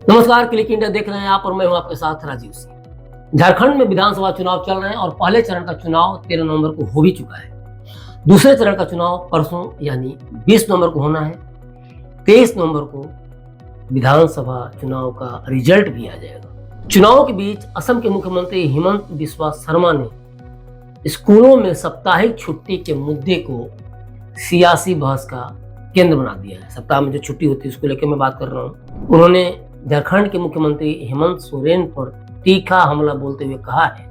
नमस्कार, click India देख रहे हैं आप और मैं हूं आपके साथ राजीव सिंह। झारखंड में विधानसभा चुनाव चल रहे हैं और पहले चरण का चुनाव 13 नवंबर को हो भी चुका है। दूसरे चरण का चुनाव परसों यानी 20 नवंबर को होना है। 23 नवंबर को विधानसभा चुनाव का रिजल्ट भी आ जाएगा। चुनाव के बीच असम के मुख्यमंत्री हिमंत बिस्वा शर्मा ने स्कूलों में साप्ताहिक छुट्टी के मुद्दे को सियासी बहस का केंद्र बना दिया है। सप्ताह में जो छुट्टी होती है उसको लेकर मैं बात कर रहा हूँ। उन्होंने झारखंड के मुख्यमंत्री हेमंत सोरेन पर तीखा हमला बोलते हुए कहा है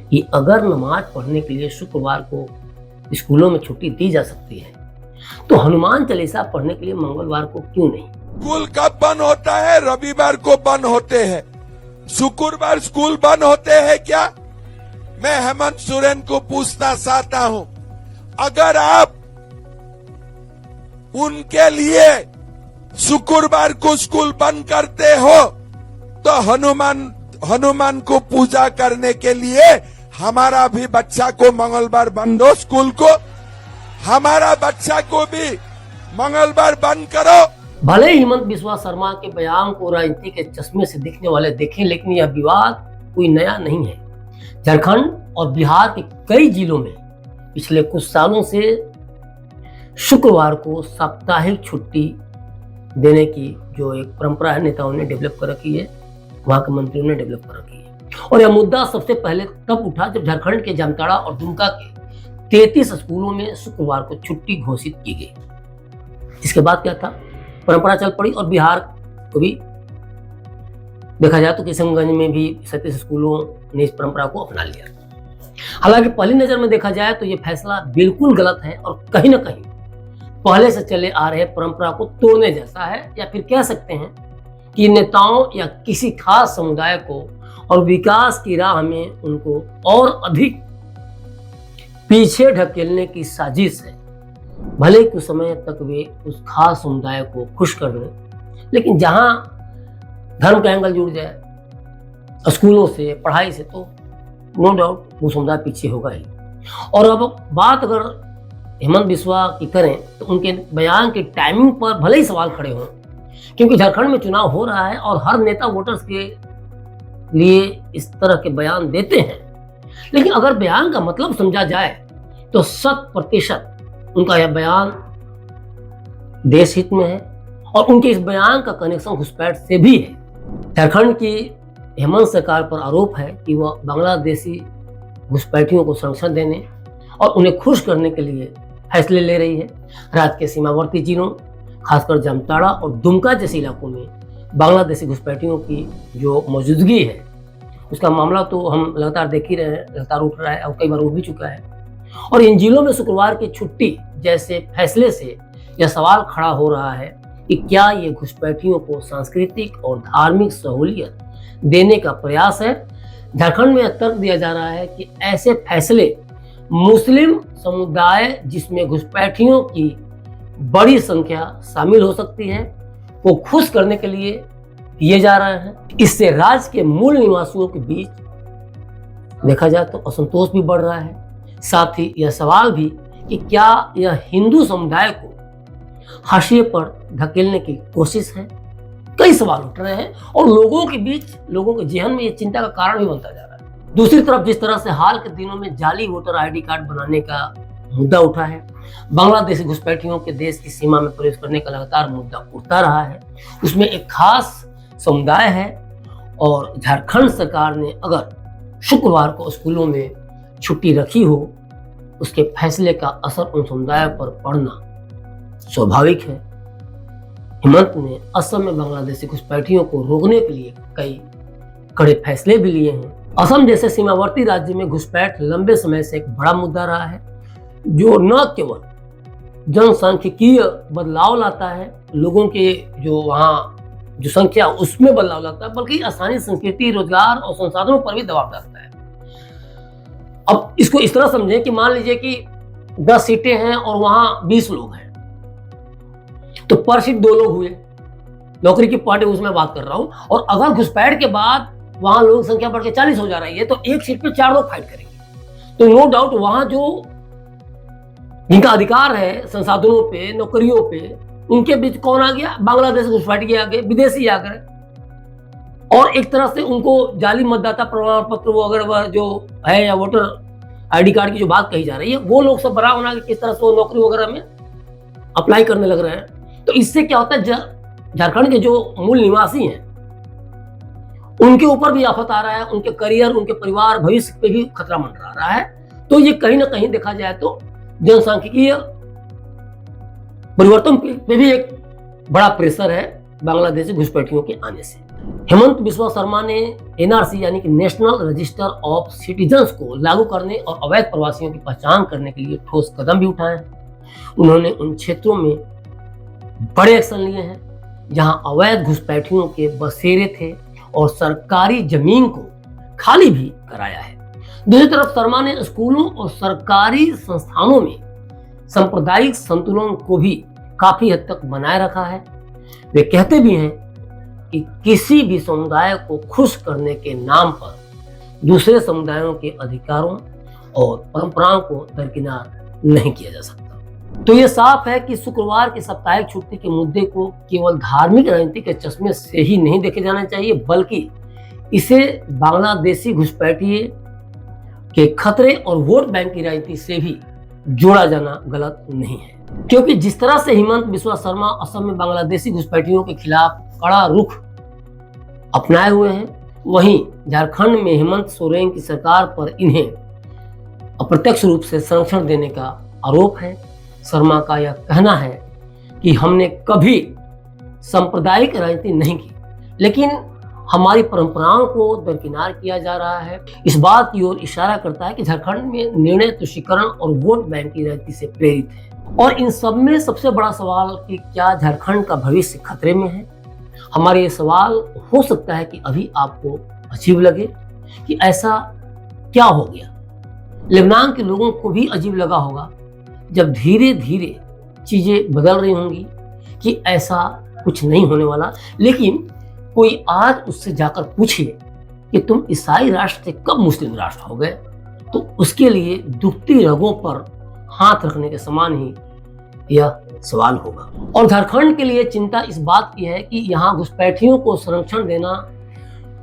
कि अगर नमाज पढ़ने के लिए शुक्रवार को स्कूलों में छुट्टी दी जा सकती है तो हनुमान चालीसा पढ़ने के लिए मंगलवार को क्यों नहीं। स्कूल कब बंद होता है? रविवार को बंद होते हैं। शुक्रवार स्कूल बंद होते हैं क्या? मैं हेमंत सोरेन को पूछना चाहता हूं, अगर आप उनके लिए शुक्रवार को स्कूल बंद करते हो तो हनुमान को पूजा करने के लिए हमारा भी बच्चा को मंगलवार बंद हो, स्कूल को हमारा बच्चा को भी मंगलवार बंद करो। भले हेमंत बिस्वा शर्मा के बयान को राजनीति के चश्मे से देखने वाले देखें, लेकिन यह विवाद कोई नया नहीं है। झारखंड और बिहार के कई जिलों में पिछले कुछ सालों से शुक्रवार को साप्ताहिक छुट्टी देने की जो एक परंपरा है नेताओं ने डेवलप कर रखी है, वहां के मंत्रियों ने डेवलप कर रखी है। और यह मुद्दा सबसे पहले तब उठा जब झारखंड के जामताड़ा और दुमका के 33 स्कूलों में शुक्रवार को छुट्टी घोषित की गई। इसके बाद क्या था, परंपरा चल पड़ी और बिहार को भी देखा जाए तो किशनगंज में भी 37 स्कूलों ने इस परंपरा को अपना लिया। हालांकि पहली नजर में देखा जाए तो यह फैसला बिल्कुल गलत है और कहीं ना कहीं पहले से चले आ रहे परंपरा को तोड़ने जैसा है, या फिर कह सकते हैं कि नेताओं या किसी खास समुदाय को और विकास की राह में उनको और अधिक पीछे ढकेलने की साजिश है। भले कुछ समय तक वे उस खास समुदाय को खुश कर दें, लेकिन जहां धर्म का एंगल जुड़ जाए स्कूलों से, पढ़ाई से, तो नो डाउट वो समुदाय पीछे होगा ही। और अब बात अगर हेमंत बिस्वा की करें तो उनके बयान के टाइमिंग पर भले ही सवाल खड़े हों, क्योंकि झारखंड में चुनाव हो रहा है और हर नेता वोटर्स के लिए इस तरह के बयान देते हैं। लेकिन अगर बयान का मतलब समझा जाए तो 100% उनका यह बयान देश हित में है और उनके इस बयान का कनेक्शन घुसपैठ से भी है। झारखंड की हेमंत सरकार पर आरोप है कि वह बांग्लादेशी घुसपैठियों को संरक्षण देने और उन्हें खुश करने के लिए फैसले ले रही है। राज्य के सीमावर्ती जिलों, खासकर जामताड़ा और दुमका जैसे इलाकों में बांग्लादेशी घुसपैठियों की जो मौजूदगी है उसका मामला तो हम लगातार देख ही रहे हैं, लगातार उठ रहा है और कई बार उठ भी चुका है। और इन जिलों में शुक्रवार की छुट्टी जैसे फैसले से यह सवाल खड़ा हो रहा है कि क्या ये घुसपैठियों को सांस्कृतिक और धार्मिक सहूलियत देने का प्रयास है। झारखंड में तर्क दिया जा रहा है कि ऐसे फैसले मुस्लिम समुदाय जिसमें घुसपैठियों की बड़ी संख्या शामिल हो सकती है को खुश करने के लिए किए जा रहे हैं। इससे राज्य के मूल निवासियों के बीच देखा जाए तो असंतोष भी बढ़ रहा है। साथ ही यह सवाल भी कि क्या यह हिंदू समुदाय को हाशिए पर धकेलने की कोशिश है। कई सवाल उठ रहे हैं और लोगों के बीच, लोगों के जेहन में यह चिंता का कारण भी बनता जा रहा है। दूसरी तरफ जिस तरह से हाल के दिनों में जाली वोटर आईडी कार्ड बनाने का मुद्दा उठा है, बांग्लादेशी घुसपैठियों के देश की सीमा में प्रवेश करने का लगातार मुद्दा उठता रहा है, उसमें एक खास समुदाय है और झारखंड सरकार ने अगर शुक्रवार को स्कूलों में छुट्टी रखी हो, उसके फैसले का असर उन समुदाय पर पड़ना स्वाभाविक है। हेमंत ने असम में बांग्लादेशी घुसपैठियों को रोकने के लिए कई कड़े फैसले भी लिए हैं। असम जैसे सीमावर्ती राज्य में घुसपैठ लंबे समय से एक बड़ा मुद्दा रहा है, जो न केवल जनसांख्यिकीय बदलाव लाता है, लोगों के जो वहाँ जो संख्या उसमें बदलाव लाता है, बल्कि स्थानीय संस्कृति, रोजगार और संसाधनों पर भी दबाव डालता है। अब इसको इस तरह समझें कि मान लीजिए कि 10 सीटें हैं और वहां 20 लोग हैं, तो पर सीट 2 लोग हुए। नौकरी की पार्टी उसमें बात कर रहा हूं। और अगर घुसपैठ के बाद वहां लोग संख्या बढ़ के 40 हो जा रही है तो एक सीट पे 4 लोग फाइट करेंगे। तो नो डाउट वहां जो जिनका अधिकार है संसाधनों पे, नौकरियों पे, उनके बीच कौन आ गया? बांग्लादेश घुसपैठी आ गए, विदेशी आ गए, और एक तरह से उनको जाली मतदाता प्रमाण पत्र वो अगर वह जो है या वोटर आईडी कार्ड की जो बात कही जा रही है, वो लोग सब बना बना के किस तरह से वो नौकरी वगैरह में अप्लाई करने लग रहे हैं। तो इससे क्या होता है, झारखंड के जो मूल निवासी हैं उनके ऊपर भी आफत आ रहा है, उनके करियर, उनके परिवार, भविष्य पे भी खतरा मंडरा रहा है। तो ये कहीं ना कहीं देखा जाए तो जनसांख्यिकीय परिवर्तन पे भी एक बड़ा प्रेशर है बांग्लादेशी घुसपैठियों के आने से। हेमंत बिस्वा शर्मा ने एनआरसी यानी कि नेशनल रजिस्टर ऑफ सिटीजन्स को लागू करने और अवैध प्रवासियों की पहचान करने के लिए ठोस कदम भी उठाए हैं। उन्होंने उन क्षेत्रों में बड़े एक्शन लिए हैं जहां अवैध घुसपैठियों के बसेरे थे और सरकारी जमीन को खाली भी कराया है। दूसरी तरफ शर्मा ने स्कूलों और सरकारी संस्थानों में सांप्रदायिक संतुलन को भी काफी हद तक बनाए रखा है। वे कहते भी हैं कि किसी भी समुदाय को खुश करने के नाम पर दूसरे समुदायों के अधिकारों और परंपराओं को दरकिनार नहीं किया जा सकता। तो ये साफ है कि शुक्रवार की साप्ताहिक छुट्टी के मुद्दे को केवल धार्मिक राजनीति के चश्मे से ही नहीं देखे जाना चाहिए, बल्कि इसे बांग्लादेशी घुसपैठिए के खतरे और वोट बैंक की राजनीति से भी जोड़ा जाना गलत नहीं है। क्योंकि जिस तरह से हेमंत बिस्वा शर्मा असम में बांग्लादेशी घुसपैठियों के खिलाफ कड़ा रुख अपनाए हुए हैं, वहीं झारखंड में हेमंत सोरेन की सरकार पर इन्हें अप्रत्यक्ष रूप से संरक्षण देने का आरोप है। शर्मा का यह कहना है कि हमने कभी सांप्रदायिक राजनीति नहीं की, लेकिन हमारी परंपराओं को दरकिनार किया जा रहा है। इस बात की ओर इशारा करता है कि झारखंड में निर्णय तुष्टीकरण और वोट बैंक की राजनीति से प्रेरित है। और इन सब में सबसे बड़ा सवाल कि क्या झारखंड का भविष्य खतरे में है? हमारे ये सवाल हो सकता है कि अभी आपको अजीब लगे कि ऐसा क्या हो गया। लेबनान के लोगों को भी अजीब लगा होगा जब धीरे धीरे चीजें बदल रही होंगी कि ऐसा कुछ नहीं होने वाला। लेकिन कोई आज उससे जाकर पूछे कि तुम ईसाई राष्ट्र से कब मुस्लिम राष्ट्र हो गए, तो उसके लिए दुखती रगों पर हाथ रखने के समान ही यह सवाल होगा। और झारखंड के लिए चिंता इस बात की है कि यहाँ घुसपैठियों को संरक्षण देना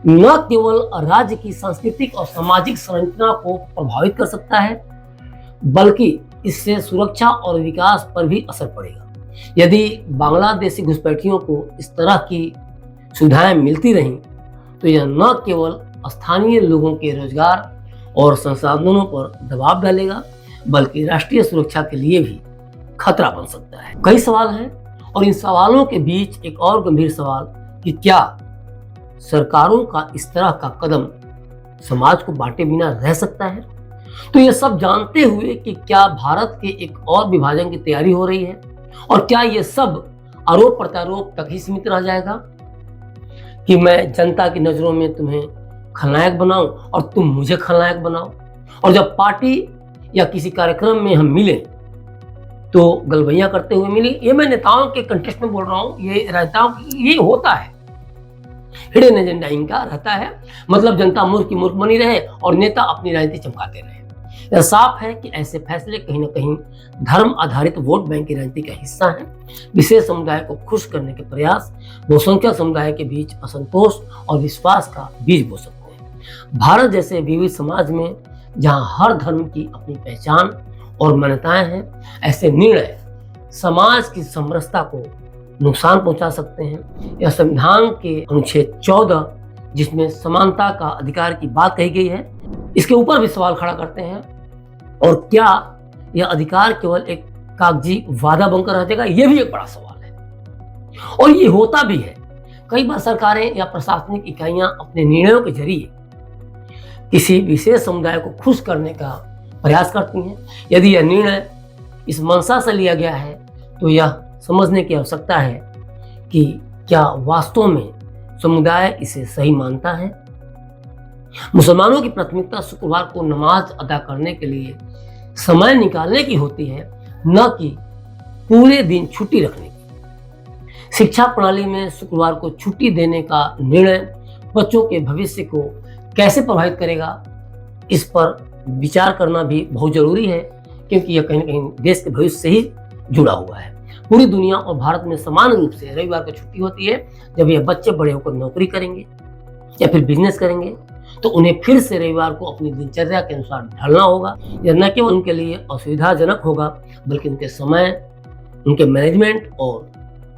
न केवल राज्य की सांस्कृतिक और सामाजिक संरचना को प्रभावित कर सकता है, बल्कि इससे सुरक्षा और विकास पर भी असर पड़ेगा। यदि बांग्लादेशी घुसपैठियों को इस तरह की सुविधाएं मिलती रहीं तो यह न केवल स्थानीय लोगों के रोजगार और संसाधनों पर दबाव डालेगा, बल्कि राष्ट्रीय सुरक्षा के लिए भी खतरा बन सकता है। कई सवाल हैं और इन सवालों के बीच एक और गंभीर सवाल कि क्या सरकारों का इस तरह का कदम समाज को बांटे बिना रह सकता है? तो ये सब जानते हुए कि क्या भारत के एक और विभाजन की तैयारी हो रही है और क्या ये सब आरोप प्रत्यारोप तक ही सीमित रह जाएगा कि मैं जनता की नजरों में तुम्हें खलनायक बनाऊं और तुम मुझे खलनायक बनाओ, और जब पार्टी या किसी कार्यक्रम में हम मिले तो गलबैया करते हुए मिले। ये मैं नेताओं के कंटेक्स्ट में बोल रहा हूँ, ये राजनेताओं ये होता है, हिडन एजेंडा इनका रहता है, मतलब जनता मूर्ख की मूर्ख बनी रहे और नेता अपनी राजनीति चमकाते रहे। यह साफ है कि ऐसे फैसले कहीं ना कहीं धर्म आधारित वोट बैंक की राजनीति का हिस्सा है। विशेष समुदाय को खुश करने के प्रयास बहुसंख्यक समुदाय के बीच असंतोष और विश्वास का बीज बो सकते हैं। भारत जैसे विविध समाज में जहां हर धर्म की अपनी पहचान और मान्यताएं हैं, ऐसे निर्णय समाज की समरसता को नुकसान पहुंचा सकते हैं। यह संविधान के अनुच्छेद 14 जिसमें समानता का अधिकार की बात कही गई है, इसके ऊपर भी सवाल खड़ा करते हैं। और क्या यह अधिकार केवल एक कागजी वादा बनकर रह जाएगा, यह भी एक बड़ा सवाल है। और ये होता भी है। कई बार सरकारें या प्रशासनिक इकाइयां अपने निर्णयों के जरिए किसी विशेष समुदाय को खुश करने का प्रयास करती हैं। यदि यह निर्णय इस मंशा से लिया गया है तो यह समझने की आवश्यकता है कि क्या वास्तव में समुदाय इसे सही मानता है। मुसलमानों की प्राथमिकता शुक्रवार को नमाज अदा करने के लिए समय निकालने की होती है, न कि पूरे दिन छुट्टी रखने की। शिक्षा प्रणाली में शुक्रवार को छुट्टी देने का निर्णय बच्चों के भविष्य को कैसे प्रभावित करेगा, इस पर विचार करना भी बहुत जरूरी है, क्योंकि यह कहीं न कहीं देश के भविष्य से ही जुड़ा हुआ है। पूरी दुनिया और भारत में समान रूप से रविवार को छुट्टी होती है। जब ये बच्चे बड़े होकर नौकरी करेंगे या फिर बिजनेस करेंगे तो उन्हें फिर से रविवार को अपनी दिनचर्या के अनुसार ढलना होगा। यह न केवल उनके लिए असुविधाजनक होगा बल्कि उनके समय, उनके मैनेजमेंट और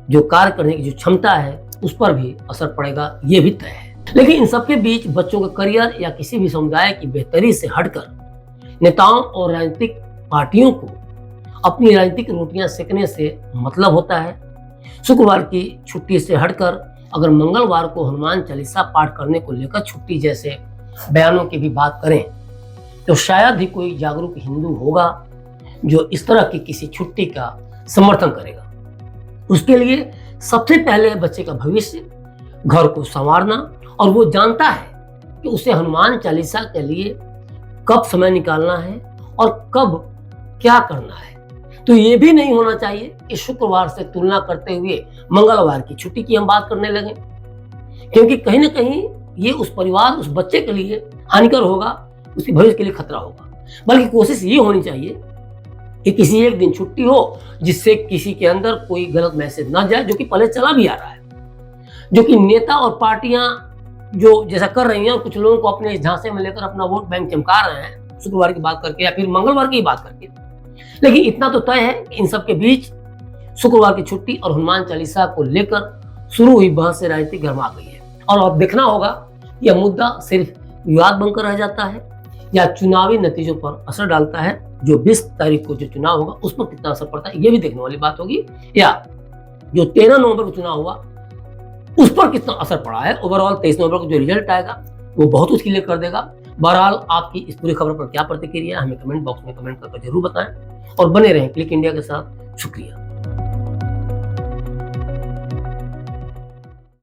जो कार्य करने की जो क्षमता है उस पर भी असर पड़ेगा, ये भी तय है। लेकिन इन सबके बीच बच्चों के करियर या किसी भी समुदाय की बेहतरी से हटकर नेताओं और राजनीतिक पार्टियों को अपनी राजनीतिक रोटियां सेकने से मतलब होता है। शुक्रवार की छुट्टी से हटकर अगर मंगलवार को हनुमान चालीसा पाठ करने को लेकर छुट्टी जैसे बयानों की भी बात करें तो शायद ही कोई जागरूक हिंदू होगा जो इस तरह की किसी छुट्टी का समर्थन करेगा। उसके लिए सबसे पहले बच्चे का भविष्य, घर को संवारना, और वो जानता है कि उसे हनुमान चालीसा के लिए कब समय निकालना है और कब क्या करना है। तो ये भी नहीं होना चाहिए कि शुक्रवार से तुलना करते हुए मंगलवार की छुट्टी की हम बात करने लगे, क्योंकि कहीं ना कहीं ये उस परिवार, उस बच्चे के लिए हानिकर होगा, उसके भविष्य के लिए खतरा होगा। बल्कि कोशिश ये होनी चाहिए कि किसी एक दिन छुट्टी हो जिससे किसी के अंदर कोई गलत मैसेज ना जाए, जो कि पहले चला भी आ रहा है, जो कि नेता और पार्टियां जो जैसा कर रही हैं और कुछ लोगों को अपने झांसे में लेकर अपना वोट बैंक चमका रहे हैं शुक्रवार की बात करके या फिर मंगलवार की बात करके। लेकिन इतना तो तय है कि इन सब के बीच शुक्रवार की छुट्टी और हनुमान चालीसा को लेकर शुरू हुई बहस से राजनीति गर्मा गई है। और अब देखना होगा यह मुद्दा सिर्फ विवाद बनकर रह जाता है या चुनावी नतीजों पर असर डालता है। जो 20 तारीख को जो चुनाव होगा उस पर कितना असर पड़ता है ये भी देखने वाली बात होगी, या जो 13 नवंबर को चुनाव हुआ उस पर कितना असर पड़ा है। ओवरऑल 23 नवंबर को जो रिजल्ट आएगा वो बहुत कुछ क्लियर कर देगा। बहरहाल आपकी इस पूरी खबर पर क्या प्रतिक्रिया है हमें कमेंट बॉक्स में कमेंट करके जरूर बताएं और बने रहें क्लिक इंडिया के साथ। शुक्रिया।